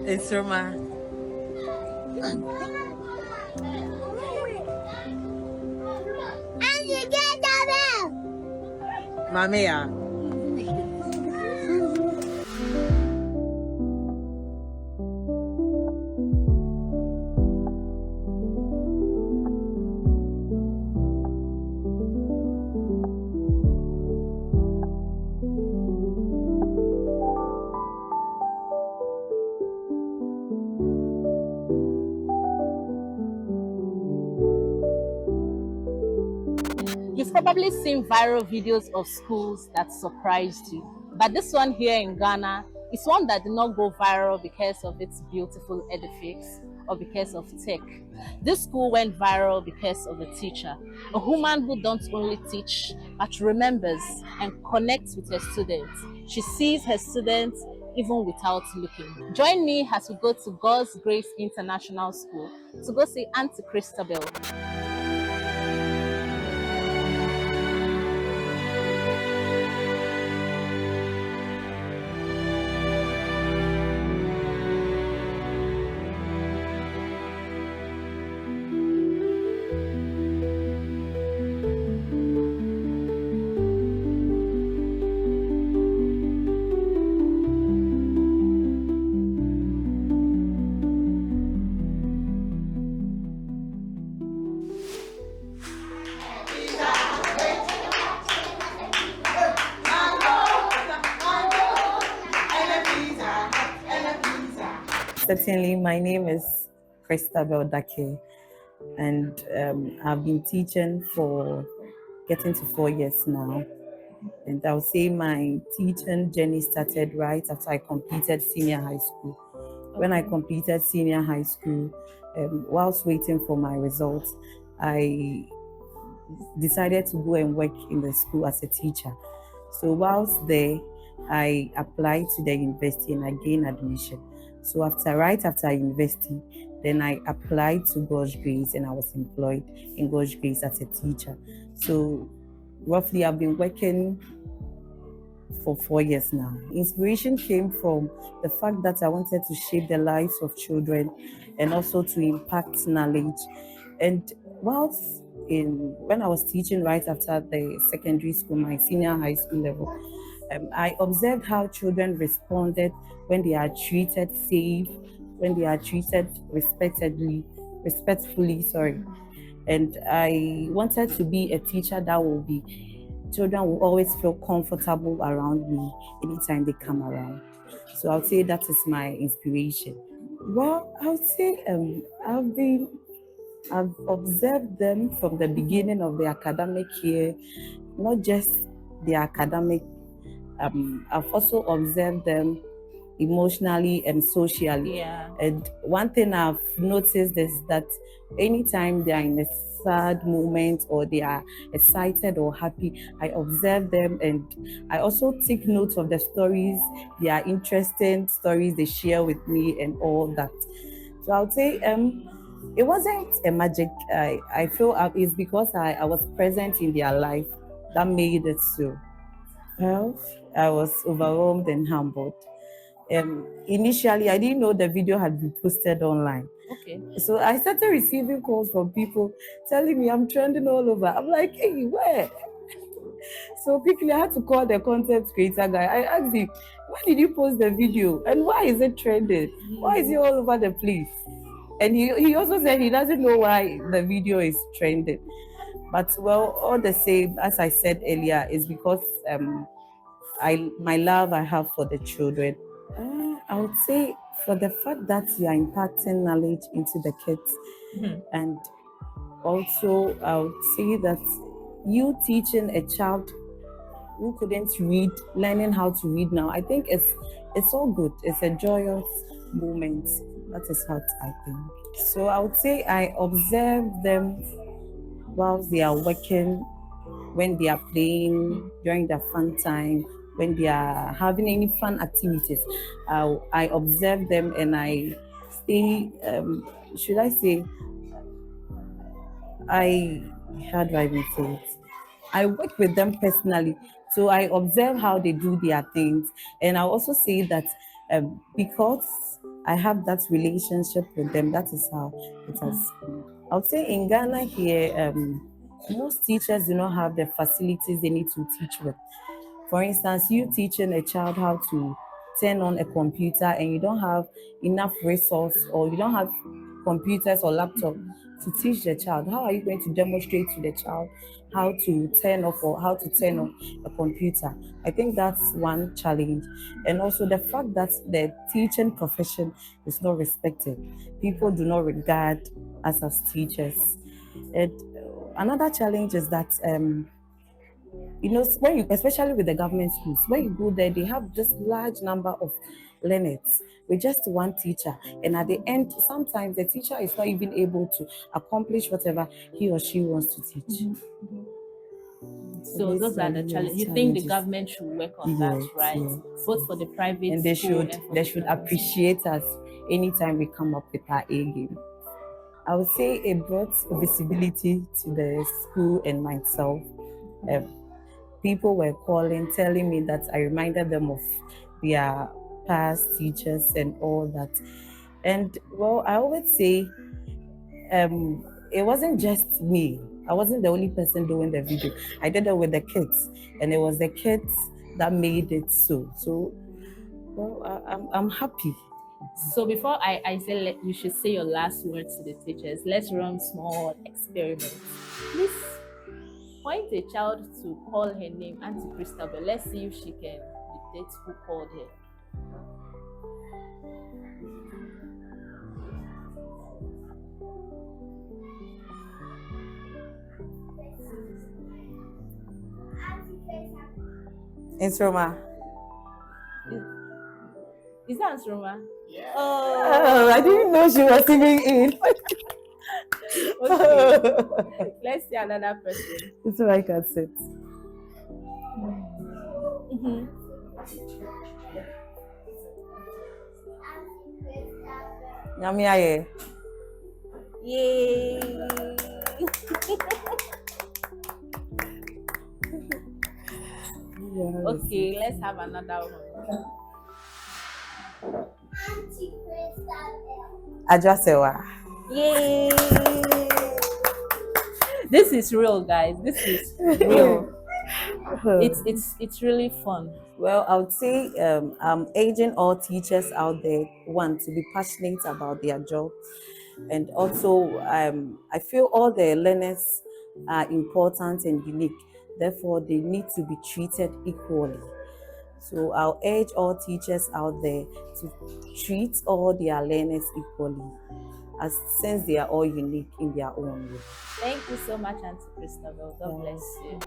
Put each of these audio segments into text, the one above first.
Instruma. Mamea. You've probably seen viral videos of schools that surprised you, but this one here in Ghana is one that did not go viral because of its beautiful edifice or because of tech. This school went viral because of a teacher, a woman who don't only teach but remembers and connects with her students. She sees her students even without looking. Join me as we go to God's Grace International School to go see Auntie Christabel. Certainly, my name is Christabel Dake, and I've been teaching for getting to 4 years now. And I would say my teaching journey started right after I completed senior high school. When I completed senior high school, whilst waiting for my results, I decided to go and work in the school as a teacher. So whilst there, I applied to the university and I gained admission. So right after university, then I applied to God's Grace and I was employed in God's Grace as a teacher. So roughly I've been working for 4 years now. Inspiration came from the fact that I wanted to shape the lives of children and also to impact knowledge. And whilst when I was teaching right after the secondary school, my senior high school level, I observed how children responded when they are treated safe, when they are treated respectfully, And I wanted to be a teacher children will always feel comfortable around me anytime they come around. So I would say that is my inspiration. Well, I would say I've observed them from the beginning of the academic year, not just the academic. I've also observed them emotionally and socially. Yeah. And one thing I've noticed is that anytime they are in a sad moment or they are excited or happy, I observe them and I also take note of the stories, their interesting stories they share with me and all that. So I would say it wasn't a magic. I feel it's because I was present in their life that made it so. Well, I was overwhelmed and humbled. Initially, I didn't know the video had been posted online. Okay. So I started receiving calls from people telling me I'm trending all over. I'm like, hey, where? So quickly, I had to call the content creator guy. I asked him, why did you post the video? And why is it trending? Why is it all over the place? And he also said he doesn't know why the video is trending. But well, all the same, as I said earlier, is because my love I have for the children. I would say for the fact that you are impacting knowledge into the kids, and also I would say that you teaching a child who couldn't read, learning how to read now, I think it's all good. It's a joyous moment. That is what I think. So I would say I observe them whilst they are working, when they are playing, during their fun time, when they are having any fun activities. I observe them and I stay, should I say, how do I even say it? I work with them personally. So I observe how they do their things. And I also say that Because I have that relationship with them, that is how it has. I would say in Ghana here, most teachers do not have the facilities they need to teach with. For instance, you teaching a child how to turn on a computer and you don't have enough resource, or you don't have computers or laptop to teach the child. How are you going to demonstrate to the child how to turn off or how to turn on a computer? I think that's one challenge. And also the fact that the teaching profession is not respected. People do not regard us as teachers. And another challenge is that when you, especially with the government schools, when you go there, they have just large number of learners with just one teacher, and at the end, sometimes the teacher is not even able to accomplish whatever he or she wants to teach. So those are the challenges. You think the government should work on that, right? Yes. Both for the private and they school should and for they the should government. appreciate us anytime we come up with our A game. I would say it brought visibility to the school and myself. People were calling, telling me that I reminded them of their past teachers and all that. And well, I always say, it wasn't just me. I wasn't the only person doing the video. I did it with the kids, and it was the kids that made it so. So, well, I'm happy. So before I say you should say your last words to the teachers, let's run small experiments. Please point a child to call her name, Auntie Christabel. Let's see if she can dictate who called her. It's Roma. Is that Roma? Yeah. Oh, I didn't know she was singing in. Okay. Let's see another person. It's all I can sit. Nyamiaye. Yay! Okay, let's have another one. Auntie Christabel. Ajasewa. Yay! This is real, guys. This is real. It's really fun. Well, I would say I'm urging all teachers out there, one, to be passionate about their job, and also I feel all the learners are important and unique. Therefore, they need to be treated equally. So I'll urge all teachers out there to treat all their learners equally, since they are all unique in their own way. Thank you so much, Auntie Christabel. God bless you.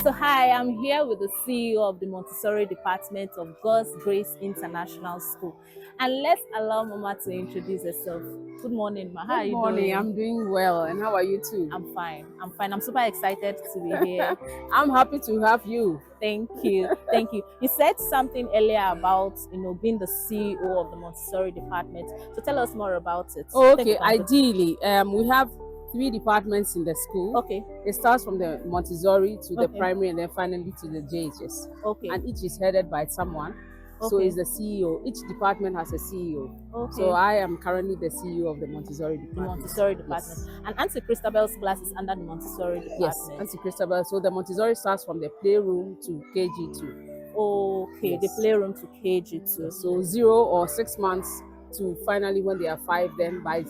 So hi, I'm here with the CEO of the Montessori Department of God's Grace International School. And let's allow Mama to introduce herself. Good morning, Ma. How are you doing? Good morning. I'm doing well. And how are you too? I'm fine. I'm super excited to be here. I'm happy to have you. Thank you. Thank you. You said something earlier about, being the CEO of the Montessori Department. So tell us more about it. Okay. Ideally, we have 3 departments in the school. Okay. It starts from the Montessori to the primary and then finally to the JHS. Okay. And each is headed by someone. Okay. So it's the CEO. Each department has a CEO. Okay. So I am currently the CEO of the Montessori department. The Montessori department. Yes. And Auntie Christabel's class is under the Montessori department. Yes, Auntie Christabel. So the Montessori starts from the playroom to KG2. Okay, yes. The playroom to KG2. So 0 or 6 months to finally when they are 5, then by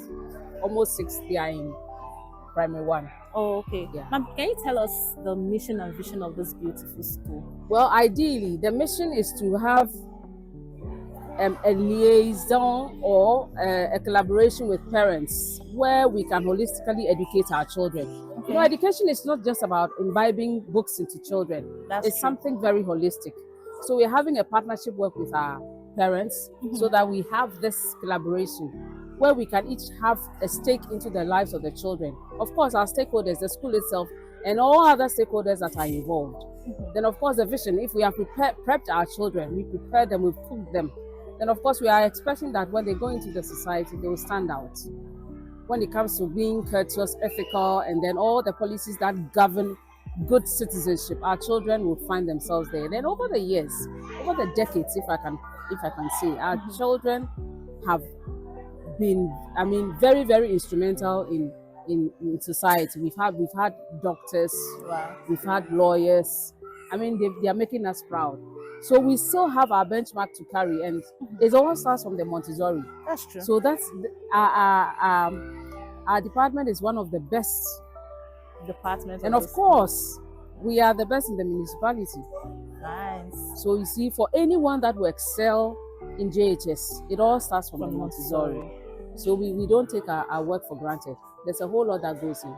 almost 6 they are in primary 1. Oh, okay. Yeah. Ma'am, can you tell us the mission and vision of this beautiful school? Well, ideally, the mission is to have a liaison or a collaboration with parents where we can holistically educate our children. Okay. Education is not just about imbibing books into children. It's something very holistic. So we're having a partnership work with our parents, so that we have this collaboration where we can each have a stake into the lives of the children. Of course, our stakeholders, the school itself, and all other stakeholders that are involved. Then, of course, the vision, if we have prepped our children, we prepare them, we've cooked them, then, of course, we are expecting that when they go into the society, they will stand out. When it comes to being courteous, ethical, and then all the policies that govern good citizenship, our children will find themselves there. Then over the years, over the decades, if I can say, our children have been, I mean, very, very instrumental in society. We've had doctors, Wow. we've had lawyers. I mean, they are making us proud. So we still have our benchmark to carry, and it all starts from the Montessori. That's true. So that's our department is one of the best Department. and of course, we are the best in the municipality. Nice. So you see, for anyone that will excel in JHS, it all starts from the Montessori. So we don't take our work for granted. There's a whole lot that goes in.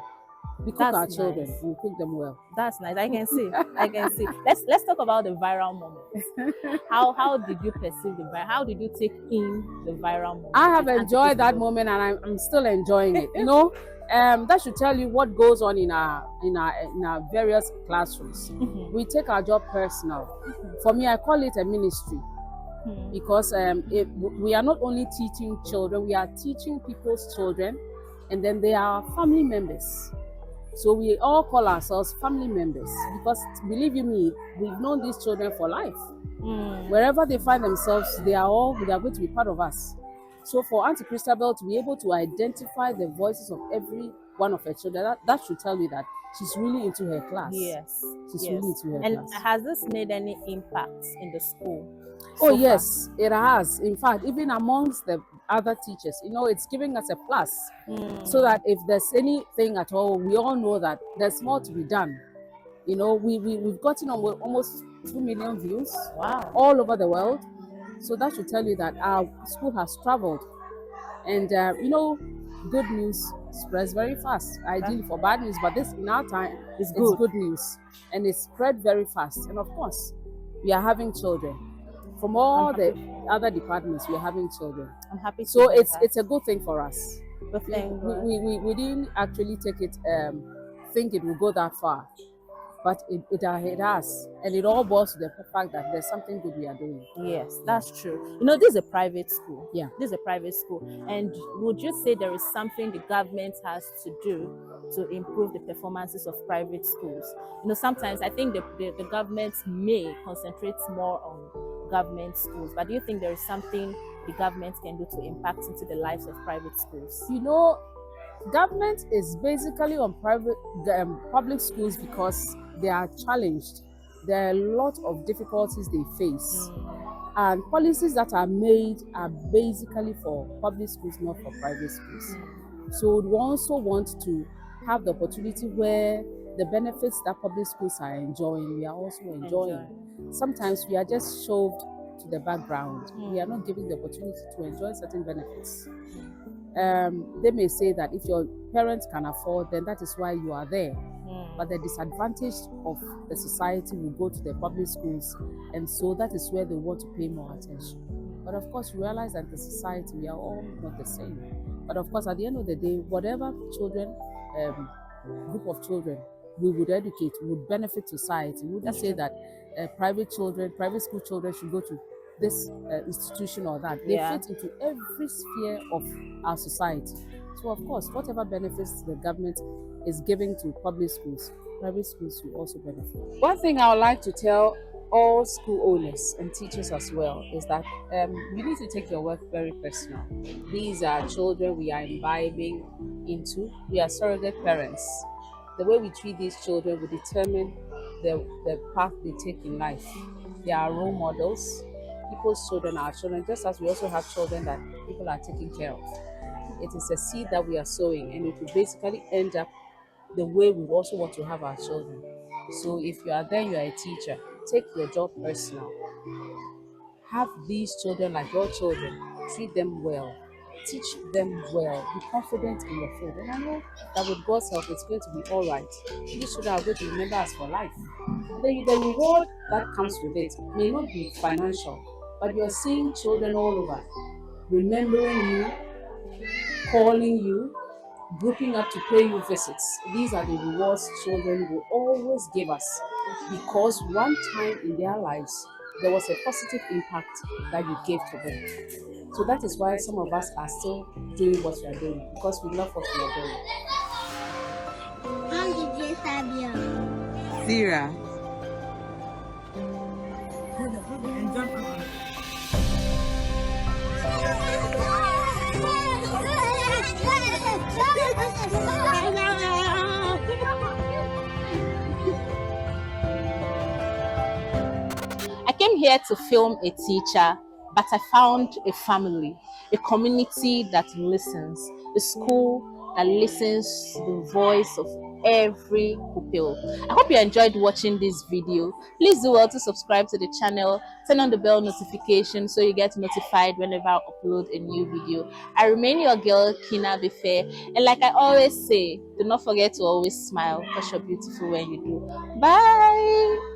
We cook our children, we cook them well. That's nice. I can see. I can see. Let's talk about the viral moment. How did you perceive the viral? How did you take in the viral moment? I have enjoyed that moment, and I'm still enjoying it. You know, that should tell you what goes on in our various classrooms. We take our job personal. For me, I call it a ministry, because we are not only teaching children, we are teaching people's children, and then they are family members. So we all call ourselves family members, because believe you me, we've known these children for life. Wherever they find themselves, they are going to be part of us. So for Auntie Christabel to be able to identify the voices of every one of her children, that should tell you that she's really into her class. Yes. She's really into her and class. And has this made any impact in the school? Oh, yes, it has. In fact, even amongst the other teachers, you know, it's giving us a plus, so that if there's anything at all, we all know that there's more to be done. You know, we've gotten almost 2 million views. Wow. All over the world. So that should tell you that our school has traveled. And, you know, good news spreads very fast, ideally for bad news, but this in our time is good news, and it spread very fast. And of course, we are having children. From all the other departments, we are having children. I'm happy. So it's a good thing for us. We didn't actually think it would go that far, but it has, and it all boils to the fact that there's something good we are doing. Yes, that's true. You know, this is a private school. Yeah, this is a private school. And would you say there is something the government has to do to improve the performances of private schools? You know, sometimes I think the government may concentrate more on government schools, but do you think there is something the government can do to impact into the lives of private schools? You know, government is basically on public schools because they are challenged. There are a lot of difficulties they face, and policies that are made are basically for public schools, not for private schools. So we also want to have the opportunity where the benefits that public schools are enjoying, we are also enjoying. Sometimes we are just shoved to the background. We are not given the opportunity to enjoy certain benefits. They may say that if your parents can afford, then that is why you are there. But the disadvantage of the society will go to the public schools, and so that is where they want to pay more attention. But of course, we realize that the society, we are all not the same. But of course, at the end of the day, whatever children, group of children we would educate would benefit society. We wouldn't say that private school children should go to this institution or that. They fit into every sphere of our society. So of course, whatever benefits the government is giving to public schools, private schools will also benefit. One thing I would like to tell all school owners and teachers as well is that you need to take your work very personal. These are children we are imbibing into. We are surrogate parents. The way we treat these children will determine the path they take in life. They are role models. People's children are children, just as we also have children that people are taking care of. It is a seed that we are sowing, and it will basically end up the way we also want to have our children. So if you are there, you are a teacher, take your job personal. Have these children like your children. Treat them well. Teach them well. Be confident in your field. And I know that with God's help, it's going to be all right. These children are going to remember us for life. The reward that comes with it may not be financial, But you're seeing children all over remembering you, calling you, grouping up to pay you visits. These are the rewards children will always give us because one time in their lives there was a positive impact that you gave to them. So that is why some of us are still doing what we are doing because we love what we are doing. How did you Sabio? Zira. I came here to film a teacher, but I found a family, a community that listens, a school that listens to the voice of every pupil. I hope you enjoyed watching this video. Please do well to subscribe to the channel, turn on the bell notification so you get notified whenever I upload a new video. I remain your girl, Kina Befe, and like I always say, do not forget to always smile because you're beautiful when you do. Bye!